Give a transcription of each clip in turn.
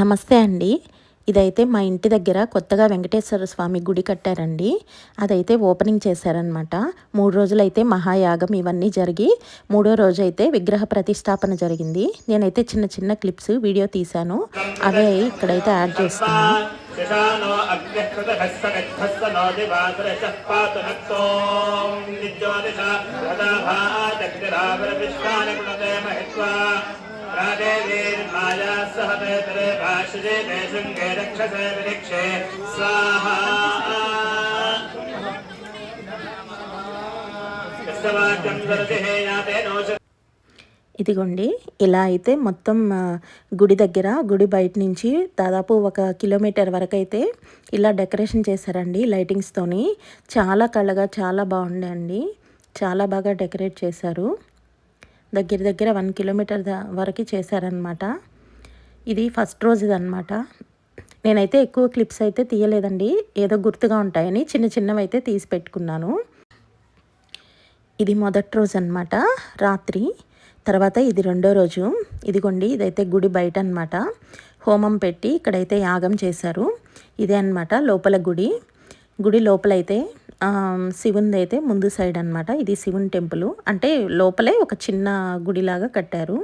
నమస్తే అండి. ఇదైతే మా ఇంటి దగ్గర కొత్తగా వెంకటేశ్వర స్వామి గుడి కట్టారండి. అదైతే ఓపెనింగ్ చేశారనమాట. 3 రోజులైతే మహాయాగం ఇవన్నీ జరిగి, మూడో రోజైతే విగ్రహ ప్రతిష్టాపన జరిగింది. నేనైతే చిన్న చిన్న క్లిప్స్ వీడియో తీశాను. అవే ఇక్కడైతే యాడ్ చేస్తున్నా. राधेवीर्माया सह पेतरे भाषजे मे शृङ्गे रक्षसे विनिक्षे स्वाहा यस्तवाक्यं दर्शिहे याते नोष ఇదిగోండి ఇలా అయితే మొత్తం గుడి దగ్గర గుడి బయట నుంచి దాదాపు 1 కిలోమీటర్ వరకు అయితే ఇలా డెకరేషన్ చేశారండి లైటింగ్స్తోని. చాలా కళగా చాలా బాగుందండి. చాలా బాగా డెకరేట్ చేశారు. దగ్గర దగ్గర 1 కిలోమీటర్ వరకు చేశారనమాట. ఇది ఫస్ట్ రోజు అనమాట. నేనైతే ఎక్కువ క్లిప్స్ అయితే తీయలేదండి, ఏదో గుర్తుగా ఉంటాయని చిన్న చిన్నవి అయితే తీసి పెట్టుకున్నాను. ఇది మొదటి రోజు అనమాట రాత్రి. తర్వాత ఇది రెండో రోజు. ఇదిగోండి ఇదైతే గుడి బయట అనమాట. హోమం పెట్టి ఇక్కడైతే యాగం చేశారు. ఇదే అనమాట లోపల గుడి. గుడి లోపలైతే శివునిది అయితే ముందు సైడ్ అనమాట. ఇది శివుని టెంపుల్, అంటే లోపలే ఒక చిన్న గుడిలాగా కట్టారు.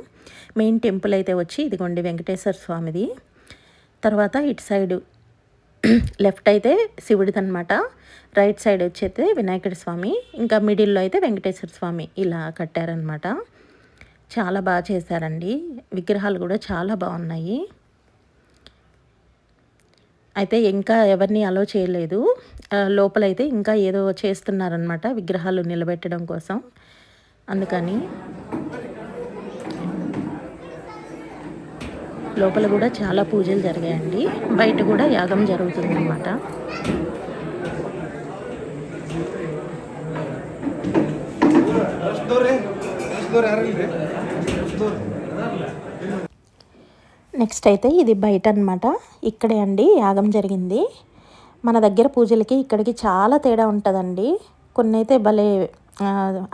మెయిన్ టెంపుల్ అయితే వచ్చి ఇదిగోండి వెంకటేశ్వర స్వామిది. తర్వాత ఇటు సైడు లెఫ్ట్ అయితే శివుడిది అనమాట. రైట్ సైడ్ వచ్చి వినాయకుడి స్వామి, ఇంకా మిడిల్లో అయితే వెంకటేశ్వర స్వామి ఇలా కట్టారనమాట. చాలా బాగా చేశారండి. విగ్రహాలు కూడా చాలా బాగున్నాయి. అయితే ఇంకా ఎవరిని అలో చేయలేదు. లోపలైతే ఇంకా ఏదో చేస్తున్నారనమాట విగ్రహాలు నిలబెట్టడం కోసం. అందుకని లోపల కూడా చాలా పూజలు జరిగాయండి. బయట కూడా యాగం జరుగుతుందన్నమాట. నెక్స్ట్ అయితే ఇది బయట అనమాట. ఇక్కడే అండి యాగం జరిగింది. మన దగ్గర పూజలకి ఇక్కడికి చాలా తేడా ఉంటుందండి. కొన్ని అయితే భలే,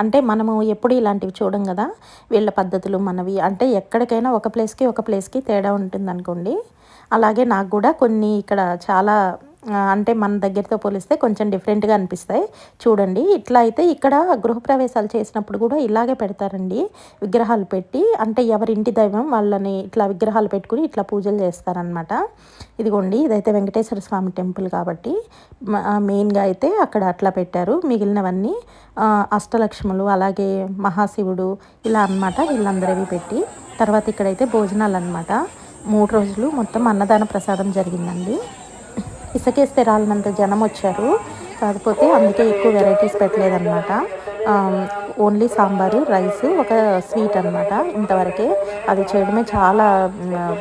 అంటే మనము ఎప్పుడు ఇలాంటివి చూడం కదా. వీళ్ళ పద్ధతులు మనవి అంటే ఎక్కడికైనా ఒక ప్లేస్కి తేడా ఉంటుంది అనుకోండి. అలాగే నాకు కూడా కొన్ని ఇక్కడ చాలా అంటే మన దగ్గరతో పోలిస్తే కొంచెం డిఫరెంట్గా అనిపిస్తాయి. చూడండి ఇట్లా అయితే ఇక్కడ గృహప్రవేశాలు చేసినప్పుడు కూడా ఇలాగే పెడతారండి, విగ్రహాలు పెట్టి. అంటే ఎవరింటి దైవం వాళ్ళని ఇట్లా విగ్రహాలు పెట్టుకుని ఇట్లా పూజలు చేస్తారనమాట. ఇదిగోండి ఇదైతే వెంకటేశ్వర స్వామి టెంపుల్ కాబట్టి మెయిన్గా అయితే అక్కడ అట్లా పెట్టారు. మిగిలినవన్నీ అష్టలక్ష్ములు అలాగే మహాశివుడు ఇలా అనమాట వీళ్ళందరివి పెట్టి. తర్వాత ఇక్కడైతే భోజనాలు అనమాట. 3 రోజులు మొత్తం అన్నదాన ప్రసాదం జరిగిందండి. ఇసుకేస్తే రాలినంత జనం వచ్చారు. కాకపోతే అందుకే ఎక్కువ వెరైటీస్ పెట్టలేదన్నమాట. ఓన్లీ సాంబారు, రైస్, ఒక స్వీట్ అనమాట. ఇంతవరకే. అది చేయడమే చాలా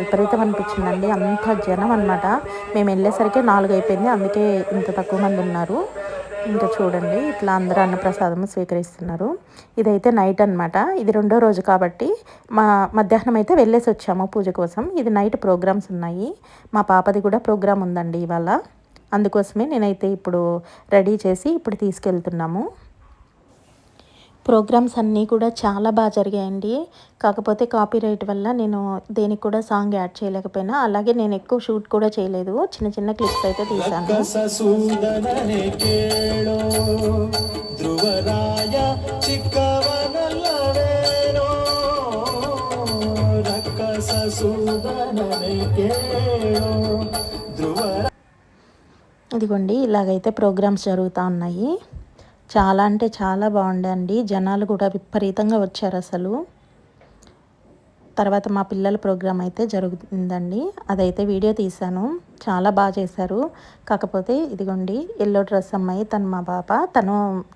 విపరీతం అనిపించిందండి. అంత జనం అనమాట. మేము వెళ్ళేసరికి 4 అయిపోయింది. అందుకే ఇంత తక్కువ మంది ఉన్నారు. ఇంకా చూడండి ఇట్లా అందరూ అన్నప్రసాదం స్వీకరిస్తున్నారు. ఇదైతే నైట్ అనమాట. ఇది రెండో రోజు కాబట్టి మధ్యాహ్నం అయితే వెళ్ళేసి వచ్చాము పూజ కోసం. ఇది నైట్ ప్రోగ్రామ్స్ ఉన్నాయి. మా పాపది కూడా ప్రోగ్రామ్ ఉందండి ఇవాళ. అందుకోసమే నేనైతే ఇప్పుడు రెడీ చేసి ఇప్పుడు తీసుకెళ్తున్నాము. ప్రోగ్రామ్స్ అన్నీ కూడా చాలా బాగా జరిగాయండి. కాకపోతే కాపీరైట్ వల్ల నేను దేనికి కూడా సాంగ్ యాడ్ చేయలేకపోయినా. అలాగే నేను ఎక్కువ షూట్ కూడా చేయలేదు. చిన్న చిన్న క్లిప్స్ అయితే తీశాను. ఇదిగోండి ఇలాగైతే ప్రోగ్రామ్స్ జరుగుతూ ఉన్నాయి. చాలా అంటే చాలా బాగుండండి. జనాలు కూడా విపరీతంగా వచ్చారు అసలు. తర్వాత మా పిల్లల ప్రోగ్రాం అయితే జరుగుతుందండి. అదైతే వీడియో తీశాను. చాలా బాగా చేశారు. కాకపోతే ఇదిగోండి ఎల్లో డ్రెస్ అమ్మాయి తను మా పాప,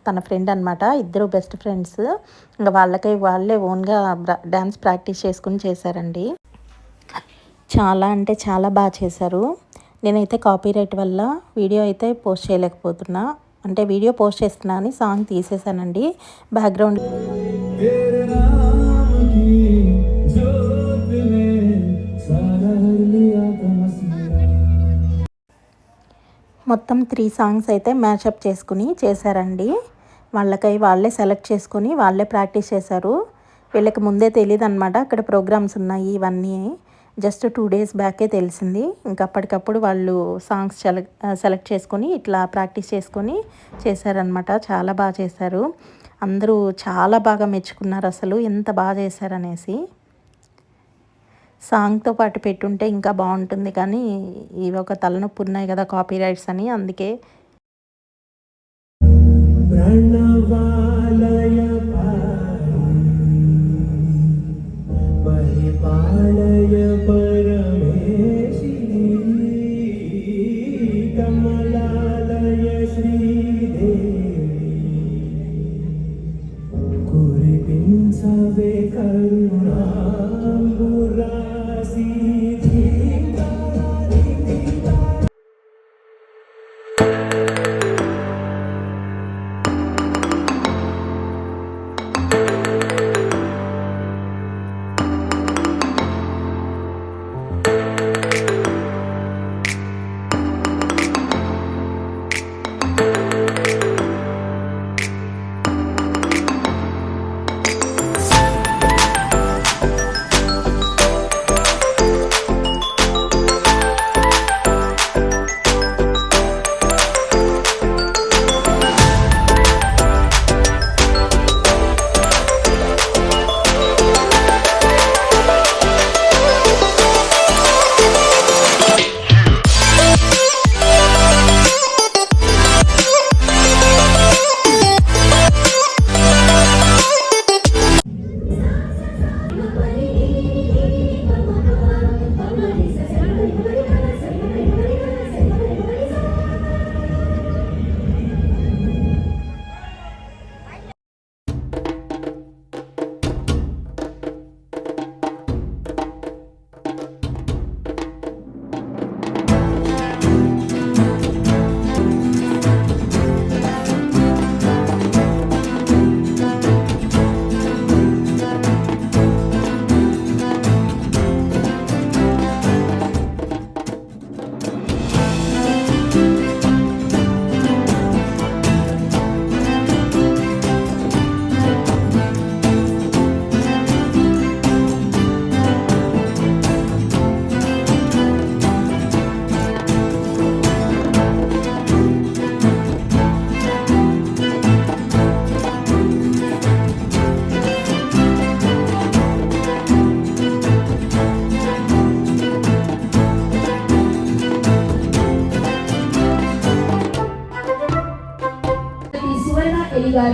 తన ఫ్రెండ్ అనమాట. ఇద్దరు బెస్ట్ ఫ్రెండ్స్. ఇంకా వాళ్ళే ఓన్గా డ్యాన్స్ ప్రాక్టీస్ చేసుకుని చేశారండి. చాలా అంటే చాలా బాగా చేశారు. నేనైతే కాపీరైట్ వల్ల వీడియో అయితే పోస్ట్ చేయలేకపోతున్నా. అంటే వీడియో పోస్ట్ చేస్తున్నా అని సాంగ్ తీసేసానండి. బ్యాక్గ్రౌండ్ మొత్తం 3 సాంగ్స్ అయితే మ్యాషప్ చేసుకుని చేశారండి. వాళ్ళే సెలెక్ట్ చేసుకొని వాళ్ళే ప్రాక్టీస్ చేశారు. వీళ్ళకి ముందే తెలియదు అనమాట అక్కడ ప్రోగ్రామ్స్ ఉన్నాయి ఇవన్నీ. జస్ట్ 2 డేస్ బ్యాకే తెలిసింది. ఇంకా అప్పటికప్పుడు వాళ్ళు సాంగ్స్ సెలెక్ట్ చేసుకొని ఇట్లా ప్రాక్టీస్ చేసుకొని చేశారనమాట. చాలా బాగా చేశారు. అందరూ చాలా బాగా మెచ్చుకున్నారు అసలు ఎంత బాగా చేశారనేసి. సాంగ్తో పాటు పెట్టుంటే ఇంకా బాగుంటుంది, కానీ ఇవి ఒక తలనొప్పి ఉన్నాయి కదా కాపీ రైట్స్ అని, అందుకే.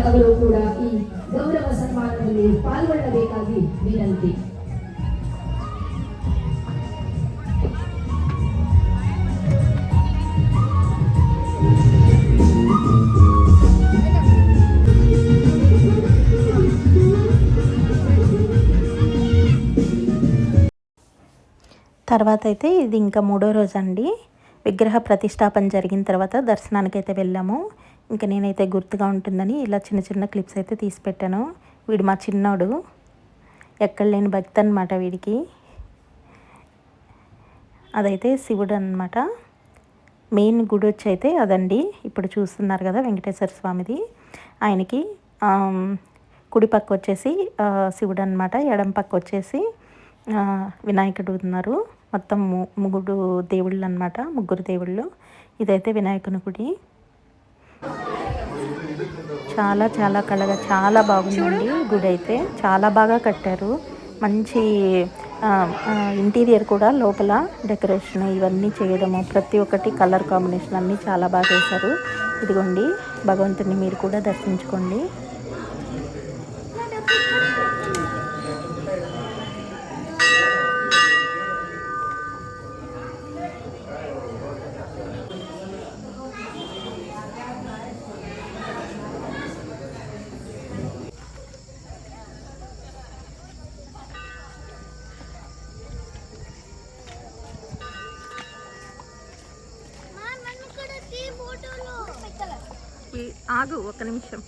ಅವರು ಕೂಡ ಈ ಗೌರವ ಸನ್ಮಾನದಲ್ಲಿ ಪಾಲ್ಗೊಳ್ಳಬೇಕಾಗಿ ವಿನಂತಿ. తర్వాత అయితే ఇది ఇంకా 3వ రోజు అండి. విగ్రహ ప్రతిష్టాపన జరిగిన తర్వాత దర్శనానికి అయితే వెళ్ళాము. ఇంకా నేనైతే గుర్తుగా ఉంటుందని ఇలా చిన్న చిన్న క్లిప్స్ అయితే తీసి పెట్టాను. వీడు మా చిన్నోడు, ఎక్కడ లేని భక్తి అనమాట వీడికి. అదైతే శివుడు అనమాట. మెయిన్ గుడి వచ్చి అయితే అదండి, ఇప్పుడు చూస్తున్నారు కదా వెంకటేశ్వర స్వామిది. ఆయనకి కుడి పక్క వచ్చేసి శివుడు అనమాట, ఎడం పక్క వచ్చేసి వినాయకుడు ఉన్నారు. మొత్తం ముగ్గురు దేవుళ్ళు అనమాట, ముగ్గురు దేవుళ్ళు. ఇదైతే వినాయకుని గుడి. చాలా చాలా కళగా చాలా బాగుందండి గుడి అయితే. చాలా బాగా కట్టారు. మంచి ఇంటీరియర్ కూడా, లోపల డెకరేషన్ ఇవన్నీ చేయడము, ప్రతి ఒక్కటి కలర్ కాంబినేషన్ అన్నీ చాలా బాగా చేశారు. ఇదిగోండి, భగవంతుని మీరు కూడా దర్శించుకోండి. ఆగు ఒక్క నిమిషం.